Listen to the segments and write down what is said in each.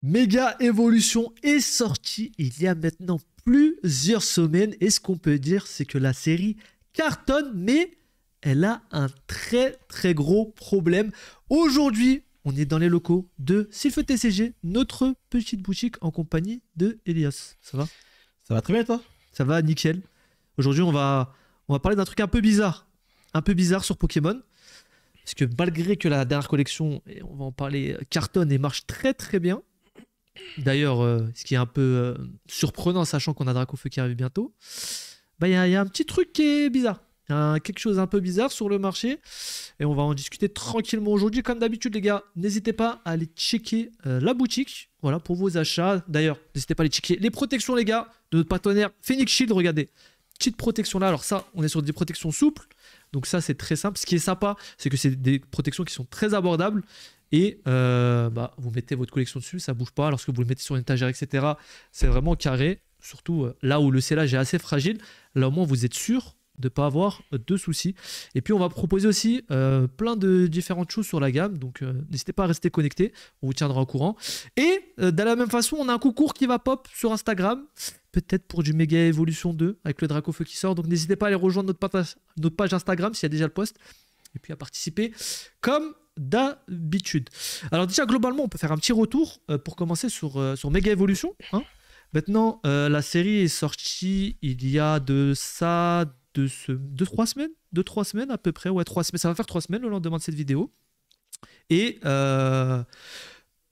Méga Evolution est sortie il y a maintenant plusieurs semaines et ce qu'on peut dire c'est que la série cartonne mais elle a un très très gros problème. Aujourd'hui, on est dans les locaux de Sylphe TCG, notre petite boutique en compagnie de Elias. Ça va? Ça va très bien toi? Ça va, nickel. Aujourd'hui, on va parler d'un truc un peu bizarre. Un peu bizarre sur Pokémon. Parce que malgré que la dernière collection, et on va en parler, cartonne et marche très très bien. D'ailleurs, ce qui est un peu surprenant, sachant qu'on a Dracofeu qui arrive bientôt, bah, y a un petit truc qui est bizarre. Il y a quelque chose un peu bizarre sur le marché. Et on va en discuter tranquillement aujourd'hui. Comme d'habitude, les gars, n'hésitez pas à aller checker la boutique. Voilà, pour vos achats. D'ailleurs, n'hésitez pas à aller checker les protections, les gars, de notre partenaire Phoenix Shield. Regardez, petite protection là. Alors ça, on est sur des protections souples. Donc ça, c'est très simple. Ce qui est sympa, c'est que c'est des protections qui sont très abordables. Et bah, vous mettez votre collection dessus, ça bouge pas. Lorsque vous le mettez sur une étagère, etc., c'est vraiment carré. Surtout là où le scellage est assez fragile. Là, au moins, vous êtes sûr de ne pas avoir de soucis. Et puis, on va proposer aussi plein de différentes choses sur la gamme. Donc, n'hésitez pas à rester connecté. On vous tiendra au courant. Et de la même façon, on a un concours qui va pop sur Instagram. Peut-être pour du Méga Evolution 2 avec le Dracofeu qui sort. Donc, n'hésitez pas à aller rejoindre notre page Instagram s'il y a déjà le post. Et puis, à participer comme d'habitude. Alors déjà globalement on peut faire un petit retour pour commencer sur Méga Evolution, hein. Maintenant la série est sortie il y a de ça 2-3 semaines, 2-3 semaines à peu près, ouais 3 semaines, ça va faire 3 semaines le lendemain de cette vidéo. Et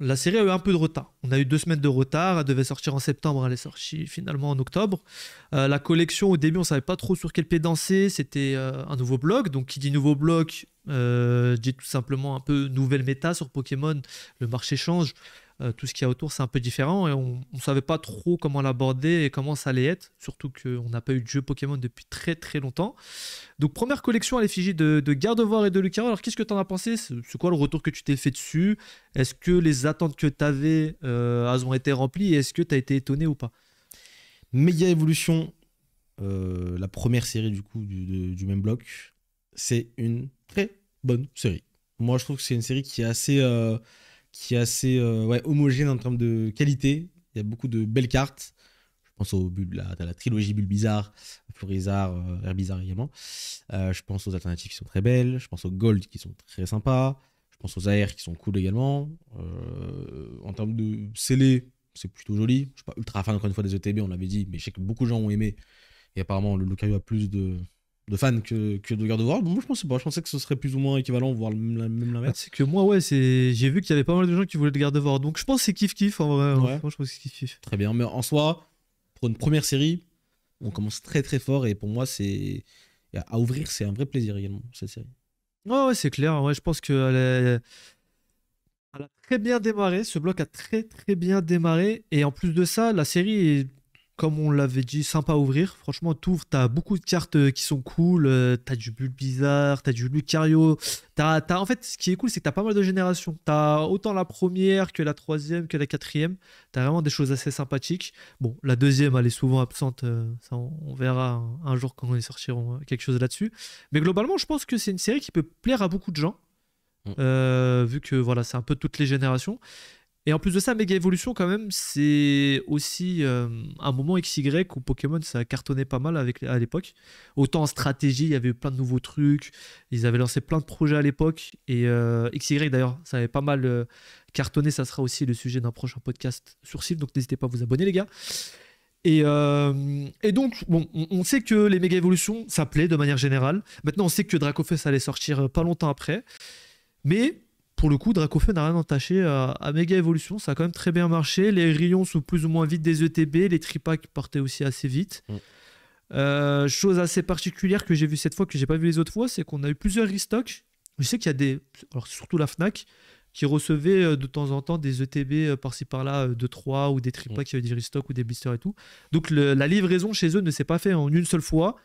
la série a eu un peu de retard. On a eu 2 semaines de retard. Elle devait sortir en septembre. Elle est sortie finalement en octobre. La collection, au début, on ne savait pas trop sur quel pied danser. C'était un nouveau blog. Donc, qui dit nouveau blog, dit tout simplement un peu nouvelle méta sur Pokémon. Le marché change. Tout ce qu'il y a autour, c'est un peu différent. Et on ne savait pas trop comment l'aborder et comment ça allait être. Surtout qu'on n'a pas eu de jeu Pokémon depuis très très longtemps. Donc, première collection à l'effigie de Gardevoir et de Lucario. Alors, qu'est-ce que tu en as pensé? C'est quoi le retour que tu t'es fait dessus? Est-ce que les attentes que tu avais elles ont été remplies? Et est-ce que tu as été étonné ou pas? Méga Evolution, la première série du coup du même bloc, c'est une très bonne série. Moi, je trouve que c'est une série qui est assez ouais, homogène en termes de qualité. Il y a beaucoup de belles cartes. Je pense à la trilogie Bulbizarre, Florizarre, Herbizarre également. Je pense aux alternatives qui sont très belles. Je pense aux Gold qui sont très sympas. Je pense aux AR qui sont cool également. En termes de scellé, c'est plutôt joli. Je suis pas ultra fan encore une fois des ETB, on l'avait dit, mais je sais que beaucoup de gens ont aimé. Et apparemment, le Lucario a plus de fans que de Gardevoir. Bon, moi, je pensais pas. Je pensais que ce serait plus ou moins équivalent, voire même l'inverse. C'est que moi, ouais, j'ai vu qu'il y avait pas mal de gens qui voulaient le Gardevoir. Donc je pense que c'est kiff-kiff en vrai. Ouais. Moi, je pense que c'est kiff-kiff. Très bien. Mais en soi, pour une première série, on commence très très fort. Et pour moi, c'est à ouvrir, c'est un vrai plaisir également, cette série. Ouais, c'est clair. Ouais, je pense qu'elle elle a très bien démarré. Ce bloc a très très bien démarré. Et en plus de ça, la série est, comme on l'avait dit, sympa à ouvrir. Franchement, t'as beaucoup de cartes qui sont cool. T'as du Bulbizarre, t'as du Lucario. En fait, ce qui est cool, c'est que t'as pas mal de générations. T'as autant la première que la troisième que la quatrième. T'as vraiment des choses assez sympathiques. Bon, la deuxième, elle est souvent absente. Ça, on verra un jour quand ils sortiront quelque chose là-dessus. Mais globalement, je pense que c'est une série qui peut plaire à beaucoup de gens. Vu que voilà, c'est un peu toutes les générations. Et en plus de ça, Méga Evolution, quand même, c'est aussi un moment XY où Pokémon, ça a cartonné pas mal à l'époque. Autant en stratégie, il y avait eu plein de nouveaux trucs. Ils avaient lancé plein de projets à l'époque. Et XY, d'ailleurs, ça avait pas mal cartonné. Ça sera aussi le sujet d'un prochain podcast sur Sylph. Donc, n'hésitez pas à vous abonner, les gars. Et donc, bon, on sait que les Méga Evolutions, ça plaît de manière générale. Maintenant, on sait que Dracofeu, ça allait sortir pas longtemps après. Mais pour le coup, Dracofeu n'a rien entaché à Méga Evolution. Ça a quand même très bien marché. Les rayons sont plus ou moins vite des ETB. Les tripacks partaient aussi assez vite. Chose assez particulière que j'ai vue cette fois, que j'ai pas vu les autres fois, c'est qu'on a eu plusieurs restocks. Je sais qu'il y a des... Alors surtout la Fnac, qui recevait de temps en temps des ETB par-ci par-là, 2-3, ou des tripacks qui avaient des restocks ou des blisters et tout. Donc la livraison chez eux ne s'est pas fait en une seule fois.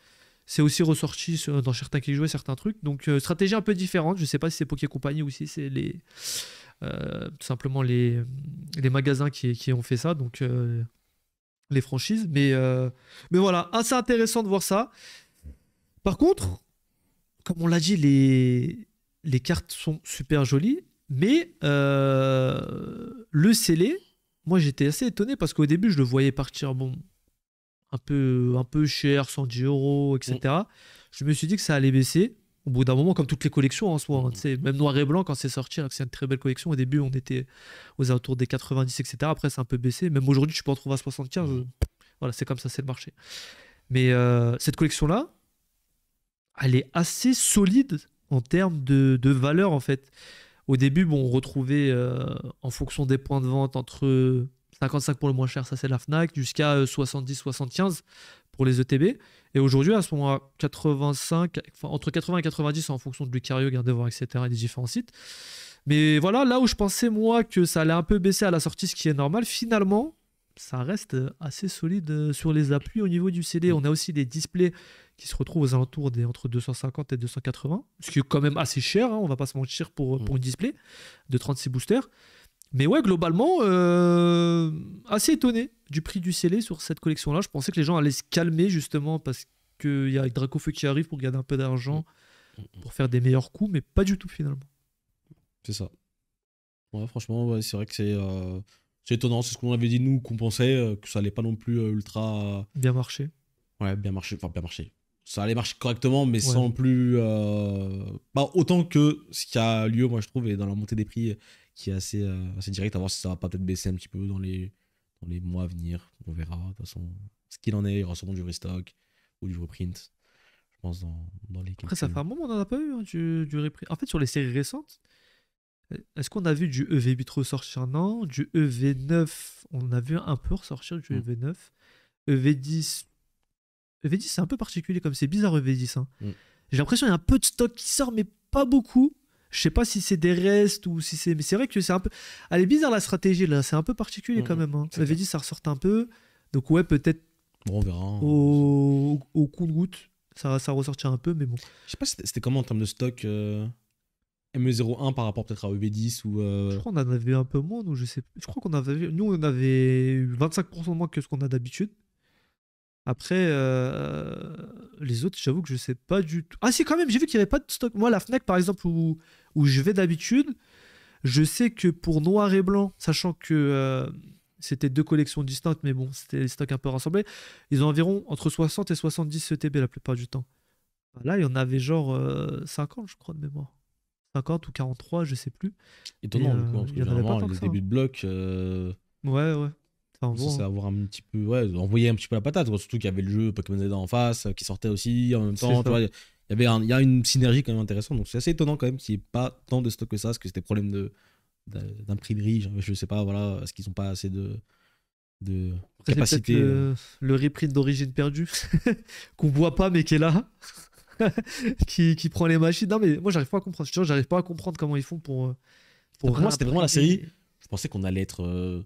C'est aussi ressorti dans certains qui jouaient certains trucs. Donc, stratégie un peu différente. Je sais pas si c'est Poké Company ou si c'est tout simplement les magasins qui ont fait ça. Donc, les franchises. Mais voilà, assez intéressant de voir ça. Par contre, comme on l'a dit, les cartes sont super jolies. Mais le scellé, moi j'étais assez étonné parce qu'au début je le voyais partir bon, un peu cher, 110 euros, etc. Je me suis dit que ça allait baisser. Au bout d'un moment, comme toutes les collections en soi, hein, tu sais, même noir et blanc, quand c'est sorti, alors que c'est une très belle collection, au début on était aux alentours des 90, etc. Après c'est un peu baissé. Même aujourd'hui, tu peux en trouver à 75. Voilà, c'est comme ça, c'est le marché. Mais cette collection-là, elle est assez solide en termes de valeur en fait. Au début, bon, on retrouvait en fonction des points de vente entre 55 pour le moins cher, ça c'est la Fnac, jusqu'à 70-75 pour les ETB. Et aujourd'hui, elles sont à 85, enfin, entre 80 et 90 en fonction de Lucario, Gardevoir, etc. et des différents sites. Mais voilà, là où je pensais moi que ça allait un peu baisser à la sortie, ce qui est normal, finalement, ça reste assez solide sur les appuis au niveau du CD. On a aussi des displays qui se retrouvent aux alentours des entre 250 et 280, ce qui est quand même assez cher, hein, on va pas se mentir pour une display de 36 boosters. Mais ouais, globalement, assez étonné du prix du scellé sur cette collection-là. Je pensais que les gens allaient se calmer justement parce qu'il y a Dracofeu qui arrive pour gagner un peu d'argent, pour faire des meilleurs coups, mais pas du tout finalement. C'est ça. Ouais, franchement, ouais, c'est vrai que c'est étonnant. C'est ce qu'on avait dit nous, qu'on pensait que ça allait pas non plus ultra. Bien marché. Ouais, bien marché. Enfin, bien marché. Ça allait marcher correctement, mais Ouais. sans plus. Pas autant que ce qui a lieu, moi je trouve, et dans la montée des prix qui est assez direct. À voir si ça va pas peut-être baisser un petit peu dans les mois à venir. On verra. De toute façon, ce qu'il en est, il y aura sûrement du restock ou du reprint. Je pense dans les quelques... Après, ça fait un moment, on n'en a pas eu hein, du reprint. En fait, sur les séries récentes, est-ce qu'on a vu du EV8 ressortir? Non. Du EV9, on a vu un peu ressortir du EV9. EV10, c'est un peu particulier comme c'est bizarre EV10. Hein. J'ai l'impression qu'il y a un peu de stock qui sort, mais pas beaucoup. Je sais pas si c'est des restes ou si c'est. Mais c'est vrai que c'est un peu. Elle est bizarre la stratégie là, c'est un peu particulier quand même. Hein. EV10, ça ressort un peu. Donc ouais, peut-être. Bon, on verra. Au compte-goutte, ça ressortir un peu, mais bon. Je sais pas c'était comment en termes de stock ME01 par rapport peut-être à EV10 ou. Je crois qu'on en avait un peu moins, nous, je sais. Je crois qu'on avait. Nous, on avait 25% de moins que ce qu'on a d'habitude. Après, les autres, j'avoue que je sais pas du tout. Ah si, quand même, j'ai vu qu'il n'y avait pas de stock. Moi, la Fnac, par exemple, où je vais d'habitude, je sais que pour noir et blanc, sachant que c'était deux collections distinctes, mais bon, c'était des stocks un peu rassemblés, ils ont environ entre 60 et 70 ETB la plupart du temps. Là, il y en avait genre 50, je crois, de mémoire. 50 ou 43, je sais plus. Étonnant, du coup, parce que généralement, les débuts de bloc. Ouais. On censé avoir un petit peu, envoyer un petit peu la patate, quoi. Surtout qu'il y avait le jeu Pokémon Z en face qui sortait aussi en même temps. Tu vois, il y a une synergie quand même intéressante. Donc c'est assez étonnant quand même qu'il n'y ait pas tant de stock que ça, parce que c'était problème d'imprimerie. Je sais pas, voilà, est-ce qu'ils n'ont pas assez de capacité. Le reprint d'origine perdue qu'on voit pas mais qui est là. qui prend les machines. Non mais moi j'arrive pas à comprendre. J'arrive pas à comprendre comment ils font pour moi c'était vraiment la série. Je pensais qu'on allait être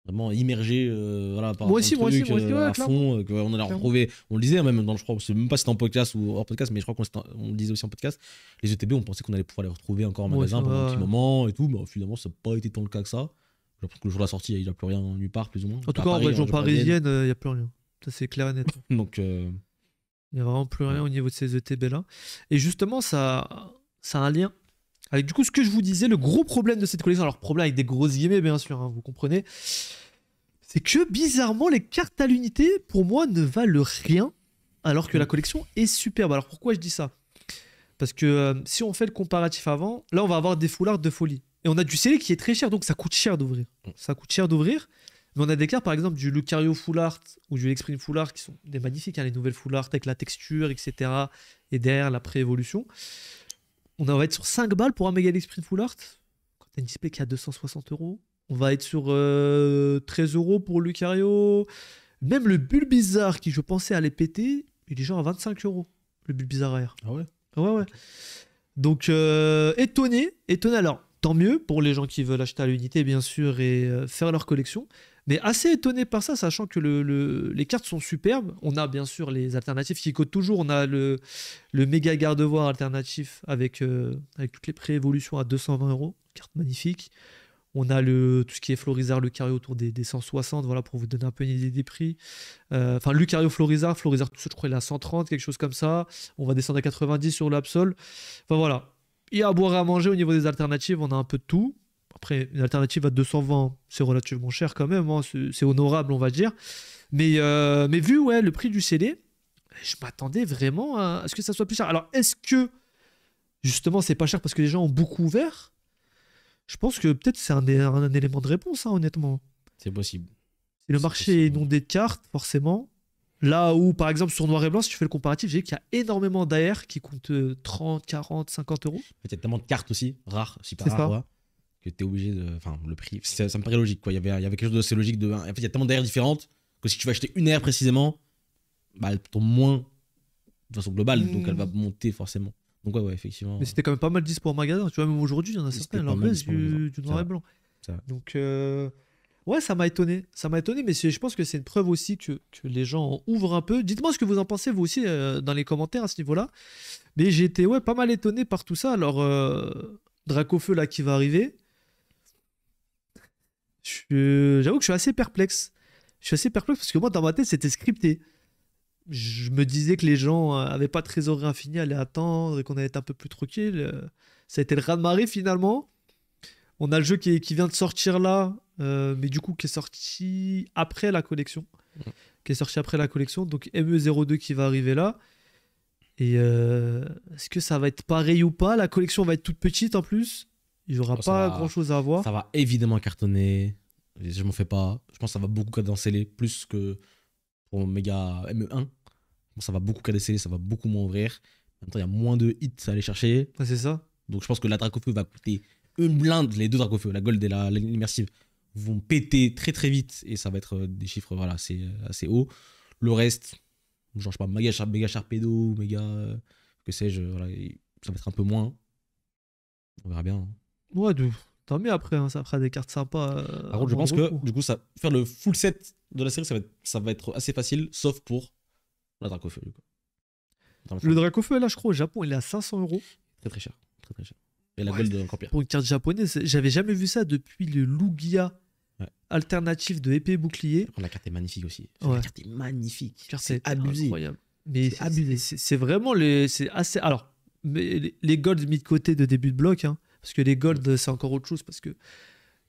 vraiment immergé voilà, par moi aussi, à fond, on allait retrouver, on le disait même dans, je crois, je sais même pas si c'était en podcast ou hors podcast, mais je crois qu'on le disait aussi en podcast, les ETB, on pensait qu'on allait pouvoir les retrouver encore en magasin pendant un petit moment et tout, mais finalement ça n'a pas été tant le cas que ça. J'ai l'impression que le jour de la sortie il n'y a plus rien nulle part, plus ou moins. En tout cas en région parisienne il n'y a plus rien, ça c'est clair et net. Donc il n'y a vraiment plus rien au niveau de ces ETB là, et justement ça a un lien avec du coup ce que je vous disais, le gros problème de cette collection, alors problème avec des grosses guillemets bien sûr, hein, vous comprenez, c'est que bizarrement les cartes à l'unité pour moi ne valent rien alors que la collection est superbe. Alors pourquoi je dis ça? Parce que si on fait le comparatif avant, là on va avoir des foulards de folie et on a du scellé qui est très cher, donc ça coûte cher d'ouvrir. Mais on a des cartes par exemple du Lucario Full Art ou du Exprime Full Art qui sont des magnifiques, hein, les nouvelles Full Art avec la texture, etc. et derrière la pré-évolution. On va être sur 5 balles pour un Mega Exprime Full Art. Quand t'as une display qui est à 260 €, on va être sur 13 € pour Lucario. Même le Bulbizarre qui je pensais allait péter, il est genre à 25 €. Le Bulbizarre AR. Ah ouais? Ouais. Donc étonné. Alors tant mieux pour les gens qui veulent acheter à l'unité bien sûr et faire leur collection. Mais assez étonné par ça, sachant que les cartes sont superbes. On a bien sûr les alternatives qui cotent toujours. On a le méga gardevoir alternatif avec toutes les pré-évolutions à 220 €. Carte magnifique. On a tout ce qui est Florizard, Lucario autour des 160, voilà, pour vous donner un peu une idée des prix. Enfin, Lucario, Florizard tout seul, je crois, il est à 130, quelque chose comme ça. On va descendre à 90 sur l'Absol. Enfin, voilà. Il y a à boire et à manger au niveau des alternatives, on a un peu de tout. Après, une alternative à 220, c'est relativement cher quand même, hein, c'est honorable, on va dire. Mais vu ouais, le prix du scellé, je m'attendais vraiment à ce que ça soit plus cher. Alors, est-ce que, justement, c'est pas cher parce que les gens ont beaucoup ouvert? Je pense que peut-être c'est un élément de réponse, hein, honnêtement. C'est possible. Si le C'est marché est possible. inondé de cartes, forcément. Là où, par exemple, sur noir et blanc, si tu fais le comparatif, j'ai vu qu'il y a énormément d'AR qui coûtent 30, 40, 50 euros. Il y a tellement de cartes aussi, rares, super C'est rares, ça. ouais, que t'es obligé de. Enfin, le prix, ça me paraît logique, quoi. Il y avait quelque chose d'assez logique de. En fait, il y a tellement d'AR différentes que si tu vas acheter une AR précisément, bah, elle tombe moins de façon globale, donc elle va monter forcément. Donc, ouais, effectivement. Mais c'était quand même pas mal dispo en magasin. Tu vois, même aujourd'hui, il y en a C'était certains, pas leur mal baisse dispo en magasin. du C'est noir et vrai. blanc. C'est vrai. Donc, ouais, ça m'a étonné. Ça m'a étonné, mais je pense que c'est une preuve aussi que les gens ouvrent un peu. Dites-moi ce que vous en pensez, vous aussi, dans les commentaires à ce niveau-là. Mais j'ai été ouais, pas mal étonné par tout ça. Alors, Dracofeu, là, qui va arriver. J'avoue que je suis assez perplexe. Je suis assez perplexe parce que moi, dans ma tête, c'était scripté. Je me disais que les gens avaient pas de trésorerie infinie, allaient attendre et qu'on allait être un peu plus tranquille. Ça a été le raz-de-marée finalement. On a le jeu qui vient de sortir là, mais du coup qui est sorti après la collection. Qui est sorti après la collection. Donc ME02 qui va arriver là. Et est-ce que ça va être pareil ou pas? La collection va être toute petite en plus. Il n'y aura Oh, ça pas va. grand-chose à voir. Ça va évidemment cartonner. Je m'en fais pas. Je pense que ça va beaucoup cadenceler, plus que pour Mega ME1. Bon, ça va beaucoup cadenceler, ça va beaucoup moins ouvrir. En même temps, il y a moins de hits à aller chercher. Ouais, c'est ça. Donc je pense que la Dracofeu va coûter une blinde. Les deux Dracofeu, la Gold et l'immersive, vont péter très très vite. Et ça va être des chiffres voilà, assez hauts. Le reste, genre je sais pas, méga Sharpedo, méga. Que sais-je, voilà, ça va être un peu moins. On verra bien, hein. Ouais, tant mieux après, hein, ça fera des cartes sympas. Par contre, je pense que du coup, faire le full set de la série, ça va être assez facile, sauf pour la Dracofeu. Du coup. Le Dracofeu, là, je crois, au Japon, il est à 500 euros. Très très cher. Très très cher. Et la Ouais, Gold encore pire. Pour une carte japonaise, j'avais jamais vu ça depuis le Lugia Ouais. alternatif de épée bouclier. La carte est magnifique aussi. Ouais. La carte est magnifique. Carte C'est est abusé. incroyable. Mais C'est abusé. c'est vraiment c'est assez. Alors, mais les golds mis de côté de début de bloc, hein, parce que les golds, c'est encore autre chose. Parce que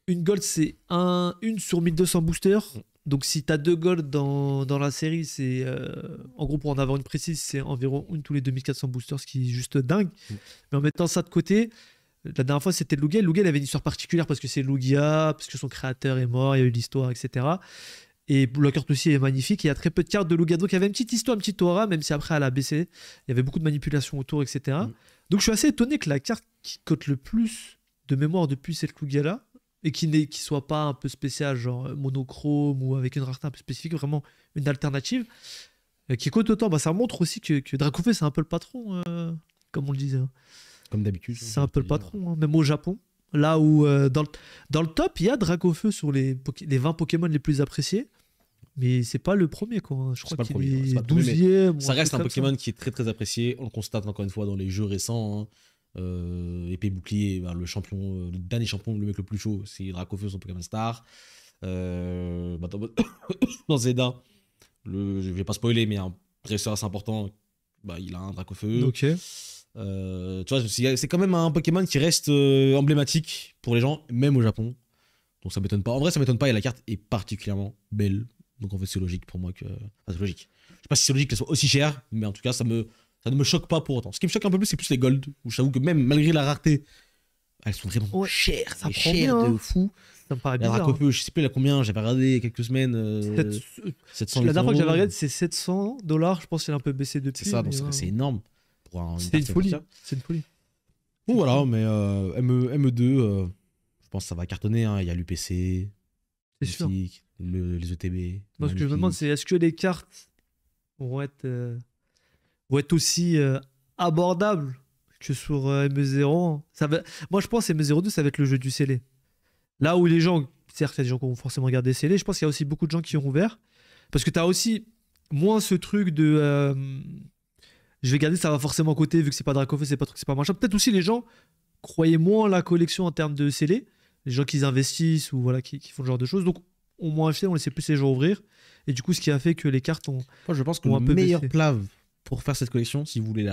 une gold, c'est une sur 1200 boosters. Donc, si tu as deux golds dans la série, c'est. En gros, pour en avoir une précise, c'est environ une tous les 2400 boosters, ce qui est juste dingue. Mais en mettant ça de côté. La dernière fois, c'était Lugia. Lugia, il avait une histoire particulière parce que c'est Lugia, parce que son créateur est mort, il y a eu l'histoire, etc. Et la carte aussi est magnifique. Il y a très peu de cartes de Lugia. Donc, il y avait une petite histoire, une petite aura, même si après, elle a baissé. Il y avait beaucoup de manipulations autour, etc. Donc, je suis assez étonné que la carte qui cote le plus de mémoire depuis cette Lugia-là, et qui soit pas un peu spéciale, genre monochrome ou avec une rareté un peu spécifique, vraiment une alternative, qui cote autant, bah, ça montre aussi que Dracofeu, c'est un peu le patron, comme on le disait, hein. Comme d'habitude. C'est un peu le patron, hein, même au Japon. Là où, dans le top, il y a Dracofeu sur les 20 Pokémon les plus appréciés. Mais c'est pas le premier, quoi, hein. Je C'est crois pas le qu'il premier, c'est est pas le premier, 12e. Ça reste un Pokémon qui est très très apprécié. On le constate encore une fois dans les jeux récents, hein. Épée bouclier, le champion, le dernier champion, le mec le plus chaud, c'est Dracofeu, son Pokémon Star. Dans Zelda, je vais pas spoiler, mais un dresseur assez important, il a un Dracofeu. Ok. Tu vois, c'est quand même un Pokémon qui reste emblématique pour les gens, même au Japon. Donc ça m'étonne pas. En vrai, ça m'étonne pas et la carte est particulièrement belle. Donc en fait, c'est logique pour moi que. Enfin, c'est logique. Je sais pas si c'est logique qu'elle soit aussi chère, mais en tout cas, ça ne me choque pas pour autant. Ce qui me choque un peu plus, c'est plus les Gold, où je t'avoue que même malgré la rareté, elles sont vraiment chères. Ça mais prend chères bien, de hein. fou. Ça me paraît La bizarre. Dracofeu, je sais plus à combien, j'avais regardé il y a quelques semaines. 700 La dernière fois que j'avais €. regardé, c'est 700 $. Je pense qu'il a un peu baissé depuis. C'est ça, donc mais, c'est énorme. C'est une folie. C'est une folie. Bon voilà, mais ME2, je pense que ça va cartonner, hein. Il y a l'UPC, C'est sûr. les ETB. Moi, ce que je me demande, c'est est-ce que les cartes vont être aussi abordables que sur ME0? Moi, je pense que ME02, ça va être le jeu du scellé. Là où les gens, certes, il y a des gens qui vont forcément garder scellé, je pense qu'il y a aussi beaucoup de gens qui ont ouvert. Parce que tu as aussi moins ce truc de. Je vais garder, ça va forcément coter, vu que c'est pas Dracofeu, c'est pas machin. Peut-être aussi les gens croyaient moins la collection en termes de scellé. Les gens qui investissent ou voilà, qui font ce genre de choses. Donc, ont moins acheté, on laissait plus les gens ouvrir. Et du coup, ce qui a fait que les cartes ont. Moi, je pense que ont le un peu meilleur baissé. plat pour faire cette collection, si vous voulez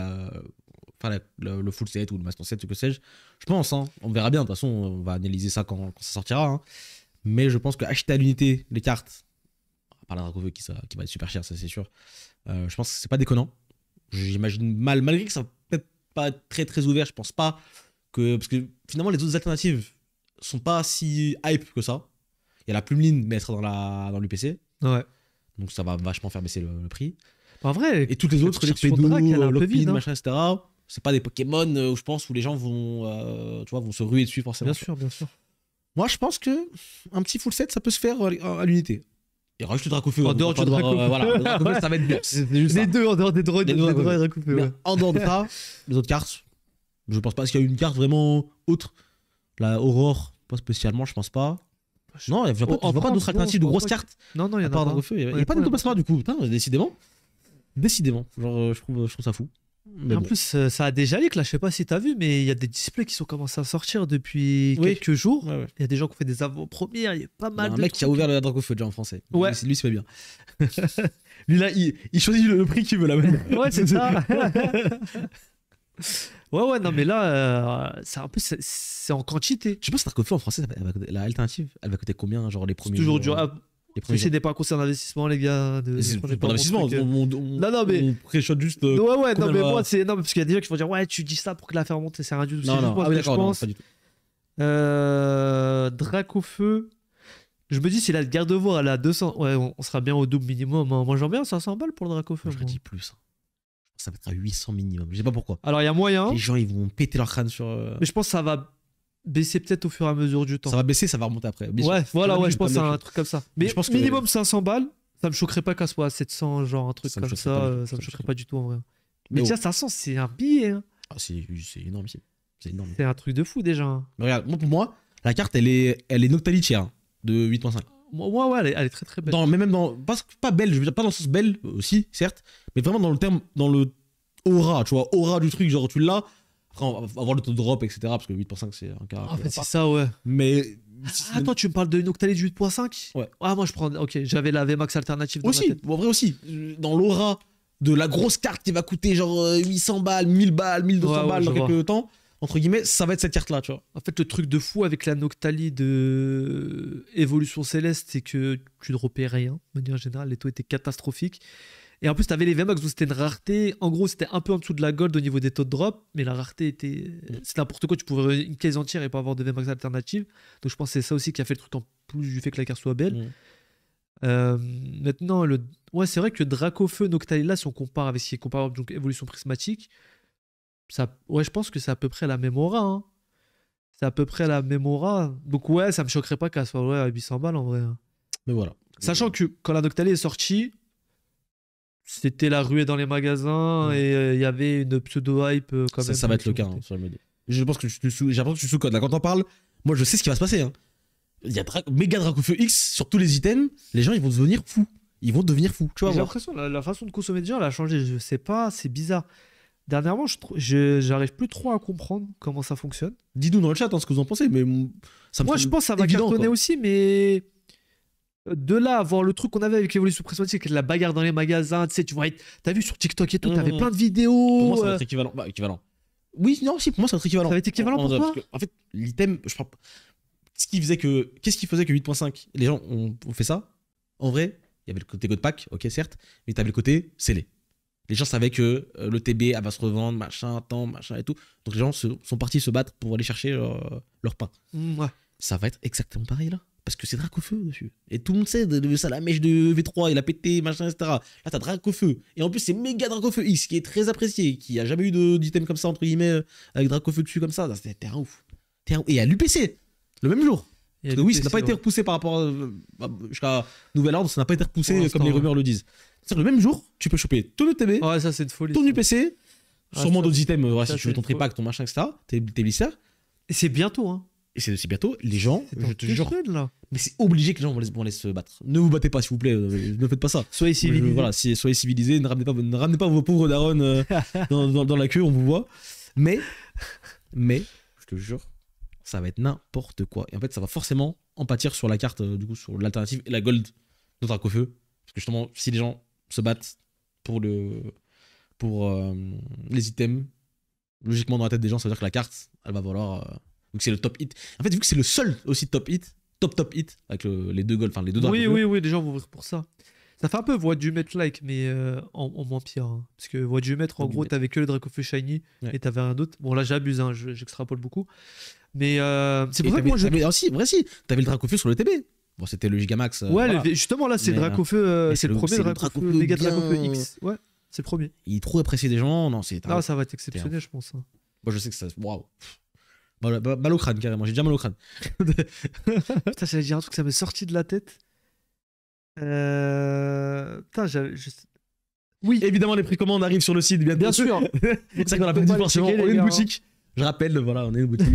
Enfin, le full set ou le master set, ce que sais-je. Je pense, hein. On verra bien. De toute façon, on va analyser ça quand ça sortira. Hein. Mais je pense que acheter à l'unité les cartes, à part la Dracofeu qui va être super cher, ça c'est sûr. Je pense que c'est pas déconnant. J'imagine mal, malgré que ça va peut-être pas être très très ouvert, je pense pas que. Parce que finalement, les autres alternatives sont pas si hype que ça. Il y a la Plumeline, mais elle sera dans l'UPC. Ouais. Donc ça va vachement faire baisser le prix. En vrai, Et toutes les autres, collections de Drac, elle est un peu Lockpin, vide, hein. machin, etc. C'est pas des Pokémon où je pense où les gens vont, tu vois, vont se ruer dessus forcément. bien sûr, bien sûr. Moi, je pense que un petit full set, ça peut se faire à l'unité. Et rajoute le Dracofeu. En dehors du Dracofeu. Voilà, le Dracofeu, ça va être bien. C'est juste Les ça. deux, en dehors des droits Les et deux Dracofeu. Mais Ouais. en dehors de ça, les autres cartes, je pense pas qu'il y a une carte vraiment autre. La Aurore, pas spécialement, je pense pas. Non, il n'y a pas d'autres alternatives de grosses cartes. Non, il y en a pas. pas. Dracofeu. Il n'y a pas d'Ectoplasma du coup. Putain, décidément. Genre, je trouve ça fou. Mais en bon. plus, ça a déjà leak là, je sais pas si t'as vu, mais il y a des displays qui sont commencés à sortir depuis quelques jours. Ouais. Il y a des gens qui ont fait des avant-premières, il y a pas mal Un de mec trucs. qui a ouvert le Dracofeu déjà en français. Ouais. Lui, c'est bien. Lui là, il choisit le prix qu'il veut là même. Ouais, c'est ça. ouais, non, mais là, c'est un peu, c'est en quantité. Je sais pas si Dracofeu en français, la alternative, elle va coûter combien, genre les premiers. C'est toujours dur. Les premiers. C'est pas un conseil d'investissement, les gars. C'est pas d'investissement. Non, mais. On préchote juste. Ouais, non, mais va- moi, c'est. Non, parce qu'il y a des gens qui vont dire, ouais, tu dis ça pour que la faire monter, c'est rien du tout. Non, C'est juste moi, ah oui, ce que d'accord, je non, pense. pas du tout. Dracofeu. Je me dis, si la garde de voir, elle est à 200. Ouais, on sera bien au double minimum. Moi, j'en bien 500 balles pour le Dracofeu. Moi, je dis plus. Hein. Ça va être à 800 minimum. Je sais pas pourquoi. Alors, il y a moyen. Les gens, ils vont péter leur crâne sur. Mais je pense que ça va baisser peut-être au fur et à mesure du temps. Ça va baisser, ça va remonter après. Bien Ouais, sûr. voilà, Comme je pense d'habitude, à un comme truc comme ça. Mais je pense que- minimum 500 balles, ça me choquerait pas qu'elle soit à 700, genre un truc Ça me comme choquerait pas du ça. tout, Ça me ça me choquerait pas du tout en vrai. Mais Mais déjà, 500, c'est un billet. Hein. Ah, c'est énorme ici. C'est énorme. C'est un truc de fou déjà. Hein. Mais regarde, pour moi, la carte, elle est Noctali-tier de 8.5. Ouais, elle est très très belle. Mais même dans. Pas belle, je veux dire, pas dans le sens belle aussi, certes, mais vraiment dans le terme, dans le aura, tu vois, aura du truc, genre tu l'as. Après, on va avoir le taux de drop, etc. Parce que 8.5, c'est un cas. En fait, c'est ça, ouais. Mais. Ah, toi, tu me parles de Noctalis 8.5 Ouais. Ah, moi, je prends. Ok, j'avais la VMAX alternative dans Aussi, ma tête. en vrai aussi. Dans l'aura de la grosse carte qui va coûter genre 800 balles, 1000 balles, 1200 Ouais, balles je dans vois. quelques temps, entre guillemets, ça va être cette carte-là, tu vois. En fait, le truc de fou avec la Noctali de Évolution Céleste, c'est que tu droppais rien. De manière générale, les taux étaient catastrophiques. Et en plus, tu avais les VMAX où c'était une rareté. En gros, c'était un peu en dessous de la gold au niveau des taux de drop, mais la rareté était. C'est n'importe quoi. Tu pouvais une case entière et pas avoir de VMAX alternative. Donc, je pense que c'est ça aussi qui a fait le truc en plus du fait que la carte soit belle. Maintenant, ouais, c'est vrai que Dracofeu, Noctali, là, si on compare avec ce qui est comparable, donc évolution prismatique, ouais, je pense que c'est à peu près la même aura. Hein. C'est à peu près la même aura. Donc, ouais, ça me choquerait pas qu'elle soit à 800 balles en vrai. Hein. Mais voilà. Sachant que quand la Noctali est sortie, c'était la ruée dans les magasins et il y avait une pseudo-hype quand même. Ça va être le cas hein, sur le MD. Je pense que j'ai l'impression que tu sous-codes. Là, quand on parle, moi, je sais ce qui va se passer. Hein. Il y a méga Dracofeu X sur tous les items. Les gens, ils vont devenir fous. Ils vont devenir fous. Tu vois, J'ai l'impression que la façon de consommer des gens, elle a changé. Je sais pas, c'est bizarre. Dernièrement, j'arrive plus trop à comprendre comment ça fonctionne. Dis-nous dans le chat hein, ce que vous en pensez. Mais ça me Moi, je pense que ça va évident, cartonner quoi. aussi, mais de là à voir le truc qu'on avait avec l'évolution prismatique, la bagarre dans les magasins, tu sais, tu vois, t'as vu sur TikTok et tout, t'avais plein de vidéos. Pour moi, ça va être équivalent. Bah, équivalent. Oui, non, si, pour moi, ça va être équivalent. Ça va être équivalent pour toi En fait, l'item, je crois. Qu'est-ce qui faisait que 8.5 les gens ont fait ça? En vrai, il y avait le côté God Pack, ok, certes, mais t'avais le côté scellé. Les gens savaient que le TB elle va se revendre, machin, temps, machin et tout. Donc les gens sont partis se battre pour aller chercher leur pain. Ouais. Ça va être exactement pareil là. Parce que c'est Dracofeu dessus. Et tout le monde sait de ça, la mèche de V3, il a pété, machin, etc. Là, t'as Dracofeu. Et en plus, c'est méga Dracofeu X, qui est très apprécié, qui a jamais eu d'item comme ça, entre guillemets, avec Dracofeu dessus comme ça. C'était un ouf. Et à l'UPC, le même jour. Parce que oui, ça n'a pas été repoussé par rapport jusqu'à Nouvel Ordre, ça n'a pas été repoussé comme les rumeurs le disent. C'est-à-dire le même jour, tu peux choper ton ETB, Ouais, ça, c'est une folie. ton UPC, sûrement d'autres items, ça, si tu veux ton c'est une tripack, ton machin, etc. Tes blisters. Et c'est bientôt, hein. Et c'est bientôt, les gens, C'est dans je te jure, deux semaines, là. mais c'est obligé que les gens vont aller se battre. Ne vous battez pas, s'il vous plaît, ne faites pas ça. Soyez civilisés. Voilà, soyez civilisés, ne ramenez pas vos pauvres darons dans la queue, on vous voit. Mais, je te jure, ça va être n'importe quoi. Et en fait, ça va forcément en pâtir sur la carte, du coup, sur l'alternative et la gold de Dracofeu. Parce que justement, si les gens se battent pour les items, logiquement dans la tête des gens, ça veut dire que la carte, elle va valoir. Donc c'est le top hit. En fait, vu que c'est le seul aussi top hit, top hit, avec les deux goals, enfin les deux Oui, dragons. oui, les gens vont ouvrir pour ça. Ça fait un peu voix du maître-like, mais en moins pire. Hein. Parce que voix du maître, en gros, t'avais que le Dracofeu Shiny et t'avais un autre. Bon, là, j'abuse, hein, j'extrapole beaucoup. Mais c'est pour ça que moi, aussi, vrai, si, t'avais le Dracofeu sur le TB. Bon, c'était le Gigamax. Ouais, voilà. justement, là, c'est le Dracofeu. C'est le premier Dracofeu, méga Dracofeu X. Ouais, c'est le premier. Il est trop apprécié des gens. Non, c'est. Ah, ça va être exceptionnel, je pense. Hein. Moi, je sais que ça. Waouh. Mal au crâne, carrément. J'ai déjà mal au crâne. Putain, j'allais dire un truc, ça m'est sorti de la tête. Putain, oui, évidemment, les précommandes arrivent sur le site. Bien sûr. C'est ça qu'on a pas dit forcément. On est une boutique. Je rappelle, voilà, on est une boutique.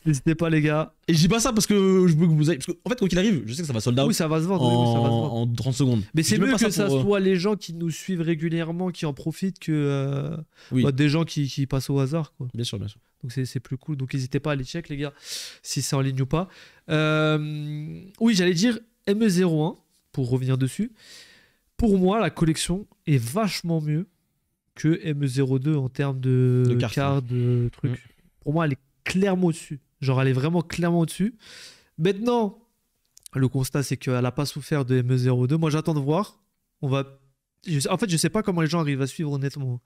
N'hésitez pas, les gars. Et je dis pas ça parce que je veux que vous ayez. Parce qu'en fait, quoi qu'il arrive, je sais que ça va sold out. Oui, ça va se vendre. En 30 secondes. Mais c'est mieux que ça soit les gens qui nous suivent régulièrement qui en profitent que des gens qui passent au hasard. Quoi. Bien sûr, bien sûr. Donc c'est plus cool. Donc n'hésitez pas à les check, les gars, si c'est en ligne ou pas. Oui, j'allais dire ME01, pour revenir dessus. Pour moi, la collection est vachement mieux que ME02 en termes de cartes, de trucs. Pour moi, elle est clairement au-dessus. Genre, elle est vraiment clairement au-dessus. Maintenant, le constat, c'est qu'elle n'a pas souffert de ME02. Moi, j'attends de voir. En fait, je sais pas comment les gens arrivent à suivre, honnêtement.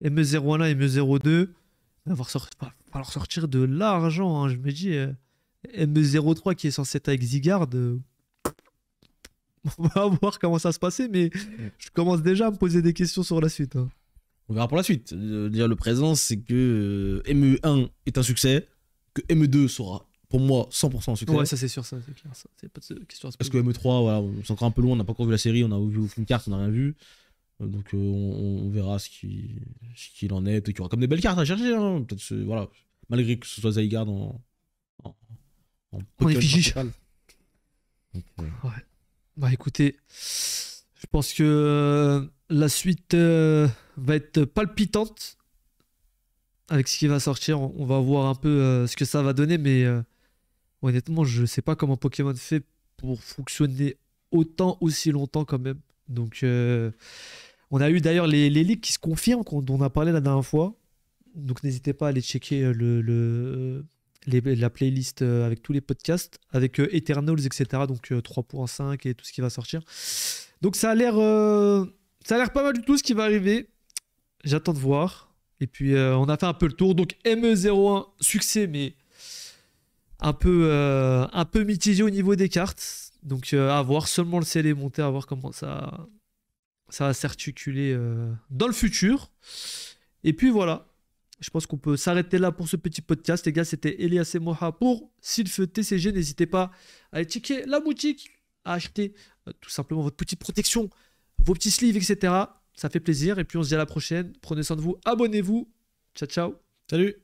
ME01 et ME02, il va falloir sortir de l'argent. Hein. Je me dis, ME03 qui est censé être avec Zygarde, on va voir comment ça se passait, mais je commence déjà à me poser des questions sur la suite. Hein. On verra pour la suite. Déjà, le présent, c'est que ME1 est un succès, que ME2 sera, pour moi, 100% un succès. Ouais, ça c'est sûr, ça c'est clair. Ça. C'est pas de question à se poser. Parce que ME3, voilà, c'est encore un peu loin, on n'a pas encore vu la série, on a vu une carte, on n'a rien vu. Donc on verra ce qu'il en est. Peut-être qu'il y aura comme des belles cartes à chercher. Hein. Peut-être, voilà, malgré que ce soit Zygarde en effigie. Ouais. Bah écoutez, je pense que la suite va être palpitante avec ce qui va sortir. On va voir un peu ce que ça va donner, mais honnêtement, je sais pas comment Pokémon fait pour fonctionner aussi longtemps quand même. Donc, on a eu d'ailleurs les leaks qui se confirment, dont on a parlé la dernière fois. Donc, n'hésitez pas à aller checker la playlist avec tous les podcasts, avec Eternals, etc. Donc 3.5 et tout ce qui va sortir. Donc ça a l'air pas mal du tout ce qui va arriver. J'attends de voir. Et puis on a fait un peu le tour. Donc ME01, succès, mais un peu mitigé au niveau des cartes. Donc à voir, seulement le CL est monté, à voir comment ça va s'articuler dans le futur. Et puis voilà. Je pense qu'on peut s'arrêter là pour ce petit podcast. Les gars, c'était Elias et Moha pour Sylph TCG. N'hésitez pas à aller checker la boutique, à acheter tout simplement votre petite protection, vos petits sleeves, etc. Ça fait plaisir. Et puis on se dit à la prochaine. Prenez soin de vous. Abonnez-vous. Ciao, ciao. Salut.